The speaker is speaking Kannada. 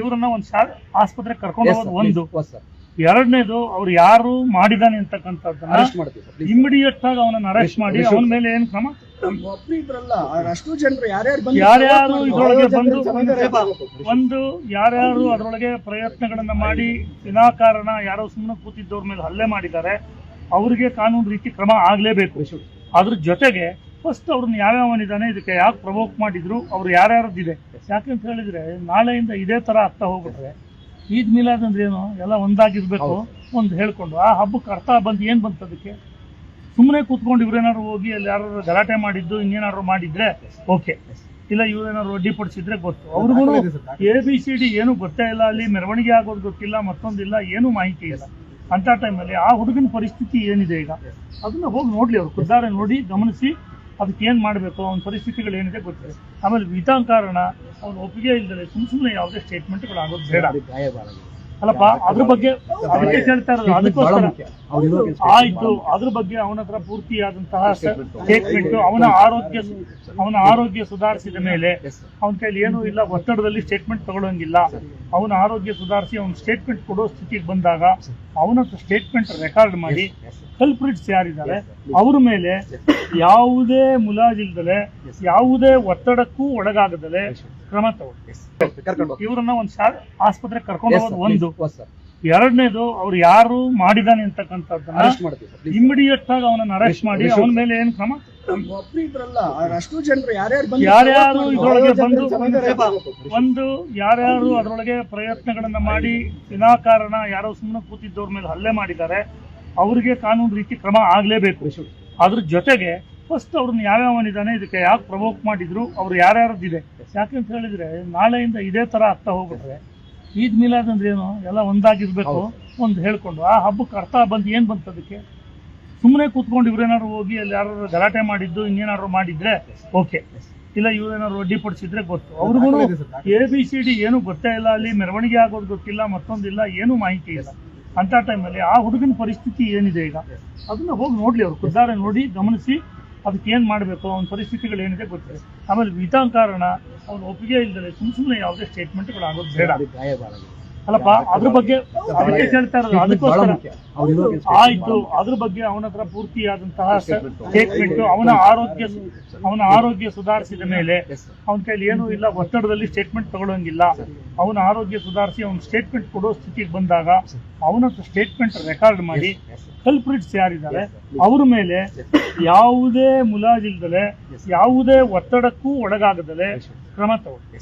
ಇವ್ರನ್ನ ಒಂದು ಆಸ್ಪತ್ರೆಗೆ ಕರ್ಕೊಂಡು ಹೋಗೋದು ಒಂದು. ಎರಡನೇದು ಅವ್ರು ಯಾರು ಮಾಡಿದಾನೆ ಅಂತಕ್ಕಂಥದ್ದನ್ನ ಇಮಿಡಿಯೇಟ್ ಆಗಿ ಅವನನ್ನ ಅರೆಸ್ಟ್ ಮಾಡಿ ಅವನ ಮೇಲೆ ಏನು ಕ್ರಮ, ಯಾರ್ಯಾರು ಇದ್ರೊಳಗೆ ಬಂದು ಒಂದು ಯಾರ್ಯಾರು ಅದರೊಳಗೆ ಪ್ರಯತ್ನಗಳನ್ನ ಮಾಡಿ ವಿನಾಕಾರಣ ಯಾರೋ ಸುಮ್ಮನೆ ಕೂತಿದ್ದವ್ರ ಮೇಲೆ ಹಲ್ಲೆ ಮಾಡಿದ್ದಾರೆ ಅವ್ರಿಗೆ ಕಾನೂನು ರೀತಿ ಕ್ರಮ ಆಗ್ಲೇಬೇಕು. ಅದ್ರ ಜೊತೆಗೆ ಫಸ್ಟ್ ಅವ್ರನ್ನ ಯಾವ್ಯಾವನಿದ್ದಾನೆ, ಇದಕ್ಕೆ ಯಾಕೆ ಪ್ರವೋಕ್ ಮಾಡಿದ್ರು, ಅವ್ರು ಯಾರ್ಯಾರದ್ದಿದೆ, ಯಾಕೆಂತ ಹೇಳಿದ್ರೆ ನಾಳೆಯಿಂದ ಇದೇ ತರ ಆಗ್ತಾ ಹೋಗ್ಬಿಟ್ರೆ ಈದ್ ಮಿಲಾದ್ ಅಂದ್ರೆ ಏನು, ಎಲ್ಲ ಒಂದಾಗಿರ್ಬೇಕು. ಒಂದು ಹೇಳ್ಕೊಂಡು ಆ ಹಬ್ಬಕ್ಕೆ ಅರ್ಥ ಬಂದು ಏನ್ ಬಂತು, ಅದಕ್ಕೆ ಸುಮ್ಮನೆ ಕೂತ್ಕೊಂಡು ಇವ್ರೇನಾದ್ರು ಹೋಗಿ ಅಲ್ಲಿ ಯಾರು ಗಲಾಟೆ ಮಾಡಿದ್ದು ಇನ್ನೇನಾದ್ರು ಮಾಡಿದ್ರೆ ಓಕೆ, ಇಲ್ಲ ಇವ್ರೇನಾದ್ರು ಅಡ್ಡಿಪಡಿಸಿದ್ರೆ ಗೊತ್ತು. ಅವ್ರಿಗೂ ABCD ಏನು ಗೊತ್ತೇ ಇಲ್ಲ, ಅಲ್ಲಿ ಮೆರವಣಿಗೆ ಆಗೋದು ಗೊತ್ತಿಲ್ಲ, ಮತ್ತೊಂದಿಲ್ಲ, ಏನು ಮಾಹಿತಿ ಇಲ್ಲ. ಅಂತ ಟೈಮಲ್ಲಿ ಆ ಹುಡುಗನ ಪರಿಸ್ಥಿತಿ ಏನಿದೆ ಈಗ ಅದನ್ನ ಹೋಗಿ ನೋಡ್ಲಿ, ಅವ್ರು ಖುದ್ದಾರೆ ನೋಡಿ ಗಮನಿಸಿ ಅದಕ್ಕೆ ಏನ್ ಮಾಡಬೇಕು, ಅವನ ಪರಿಸ್ಥಿತಿಗಳು ಏನಿದೆ ಗೊತ್ತಿದೆ. ಆಮೇಲೆ ವಿನಾಕಾರಣ ಅವ್ನು ಒಪ್ಪಿಗೆ ಇಲ್ದಲೆ ಸುಮ್ಮನೆ ಯಾವುದೇ ಸ್ಟೇಟ್ಮೆಂಟ್ಗಳು ಆಗೋದು ಬೇಡ ಅಲ್ಲಪ್ಪ. ಅದ್ರ ಬಗ್ಗೆ ಅದಕ್ಕೆ ಕೇಳ್ತಾ ಇರೋದು, ಅದಕ್ಕೋಸ್ಕರ ಆಯ್ತು. ಅದ್ರ ಬಗ್ಗೆ ಅವನ ಹತ್ರ ಪೂರ್ತಿಯಾದಂತಹ ಸ್ಟೇಟ್ಮೆಂಟ್, ಅವನ ಆರೋಗ್ಯ ಸುಧಾರಿಸಿದ ಮೇಲೆ ಅವನ ಕೈಲಿ ಏನೂ ಇಲ್ಲ, ಒತ್ತಡದಲ್ಲಿ ಸ್ಟೇಟ್ಮೆಂಟ್ ತಗೊಳ್ಳೋಂಗಿಲ್ಲ. ಅವನ ಆರೋಗ್ಯ ಸುಧಾರಿಸಿ ಅವನ ಸ್ಟೇಟ್ಮೆಂಟ್ ಕೊಡೋ ಸ್ಥಿತಿಗೆ ಬಂದಾಗ ಅವನ ಸ್ಟೇಟ್ಮೆಂಟ್ ರೆಕಾರ್ಡ್ ಮಾಡಿ ಕಲ್ಪ್ರಿಟ್ಸ್ ಯಾರಿದ್ದಾರೆ ಅವ್ರ ಮೇಲೆ ಯಾವುದೇ ಮುಲಾಜಿಲ್ದಲೆ ಯಾವುದೇ ಒತ್ತಡಕ್ಕೂ ಒಳಗಾಗದಲೆ ಕ್ರಮ ತಗೊಳ್ಳಿ. ಇವ್ರನ್ನ ಒಂದು ಆಸ್ಪತ್ರೆಗೆ ಕರ್ಕೊಂಡು ಹೋಗೋದು ಒಂದು. ಎರಡನೇದು ಅವ್ರು ಯಾರು ಮಾಡಿದಾನೆ ಅಂತಕ್ಕಂಥದ್ದನ್ನ ಇಮಿಡಿಯೇಟ್ ಆಗಿ ಅವನನ್ನ ಅರೆಸ್ಟ್ ಮಾಡಿ ಅವನ ಮೇಲೆ ಏನು ಕ್ರಮ, ಯಾರ್ಯಾರು ಇದ್ರೊಳಗೆ ಬಂದು ಒಂದು ಯಾರ್ಯಾರು ಅದರೊಳಗೆ ಪ್ರಯತ್ನಗಳನ್ನ ಮಾಡಿ ವಿನಾಕಾರಣ ಯಾರೋ ಸುಮ್ಮನೆ ಕೂತಿದ್ದವ್ರ ಮೇಲೆ ಹಲ್ಲೆ ಮಾಡಿದ್ದಾರೆ ಅವ್ರಿಗೆ ಕಾನೂನು ರೀತಿ ಕ್ರಮ ಆಗ್ಲೇಬೇಕು. ಅದ್ರ ಜೊತೆಗೆ ಫಸ್ಟ್ ಅವ್ರನ್ನ ಯಾವ್ಯಾವನಿದ್ದಾನೆ, ಇದಕ್ಕೆ ಯಾಕೆ ಪ್ರವೋಕ್ ಮಾಡಿದ್ರು, ಅವ್ರು ಯಾರ್ಯಾರದ್ದಿದೆ, ಯಾಕೆಂತ ಹೇಳಿದ್ರೆ ನಾಳೆಯಿಂದ ಇದೇ ತರ ಆಗ್ತಾ ಹೋಗ್ಬಿಟ್ರೆ ಈದ್ ಮಿಲಾದ್ ಅಂದ್ರೆ ಏನು, ಎಲ್ಲ ಒಂದಾಗಿರ್ಬೇಕು. ಒಂದು ಹೇಳ್ಕೊಂಡು ಆ ಹಬ್ಬಕ್ಕೆ ಅರ್ಥ ಬಂದು ಏನ್ ಬಂತು, ಅದಕ್ಕೆ ಸುಮ್ಮನೆ ಕೂತ್ಕೊಂಡು ಇವ್ರೇನಾದ್ರು ಹೋಗಿ ಅಲ್ಲಿ ಯಾರು ಗಲಾಟೆ ಮಾಡಿದ್ದು ಇನ್ನೇನಾದ್ರು ಮಾಡಿದ್ರೆ ಓಕೆ, ಇಲ್ಲ ಇವ್ರೇನಾದ್ರು ಅಡ್ಡಿಪಡಿಸಿದ್ರೆ ಗೊತ್ತು. ಅವ್ರಿಗೂ ABCD ಏನು ಗೊತ್ತೇ ಇಲ್ಲ, ಅಲ್ಲಿ ಮೆರವಣಿಗೆ ಆಗೋದು ಗೊತ್ತಿಲ್ಲ, ಮತ್ತೊಂದಿಲ್ಲ, ಏನು ಮಾಹಿತಿ ಇಲ್ಲ. ಅಂತ ಟೈಮಲ್ಲಿ ಆ ಹುಡುಗನ ಪರಿಸ್ಥಿತಿ ಏನಿದೆ ಈಗ ಅದನ್ನ ಹೋಗಿ ನೋಡ್ಲಿ, ಅವ್ರು ಖುದ್ದಾರೆ ನೋಡಿ ಗಮನಿಸಿ ಅದಕ್ಕೆ ಏನ್ ಮಾಡಬೇಕು, ಅವನ ಪರಿಸ್ಥಿತಿಗಳು ಏನಿದೆ ಗೊತ್ತಿದೆ. ಆಮೇಲೆ ವಿನಾಕಾರಣ ಅವ್ನು ಒಪ್ಪಿಗೆ ಇಲ್ದಲೆ ಸುಮ್ಮನೆ ಯಾವುದೇ ಸ್ಟೇಟ್ಮೆಂಟ್ಗಳು ಆಗೋದು ಬೇಡ ಅಲ್ಲಪ್ಪ. ಅದ್ರ ಬಗ್ಗೆ ಅದಕ್ಕೆ ಕೇಳ್ತಾ ಇರೋದು, ಅದಕ್ಕೋಸ್ಕರ ಆಯ್ತು. ಅದ್ರ ಬಗ್ಗೆ ಅವನ ಹತ್ರ ಪೂರ್ತಿಯಾದಂತಹ ಸ್ಟೇಟ್ಮೆಂಟ್, ಅವನ ಆರೋಗ್ಯ ಸುಧಾರಿಸಿದ ಮೇಲೆ ಅವನ ಕೈಲಿ ಏನೂ ಇಲ್ಲ, ಒತ್ತಡದಲ್ಲಿ ಸ್ಟೇಟ್ಮೆಂಟ್ ತಗೊಳ್ಳೋಂಗಿಲ್ಲ. ಅವನ ಆರೋಗ್ಯ ಸುಧಾರಿಸಿ ಅವನ ಸ್ಟೇಟ್ಮೆಂಟ್ ಕೊಡೋ ಸ್ಥಿತಿಗೆ ಬಂದಾಗ ಅವನ ಸ್ಟೇಟ್ಮೆಂಟ್ ರೆಕಾರ್ಡ್ ಮಾಡಿ ಕಲ್ಪ್ರಿಟ್ಸ್ ಯಾರಿದ್ದಾರೆ ಅವ್ರ ಮೇಲೆ ಯಾವುದೇ ಮುಲಾಜಿಲ್ದಲೆ ಯಾವುದೇ ಒತ್ತಡಕ್ಕೂ ಒಳಗಾಗದಲೆ ಕ್ರಮ ತಗೊಳ್ಳಿ.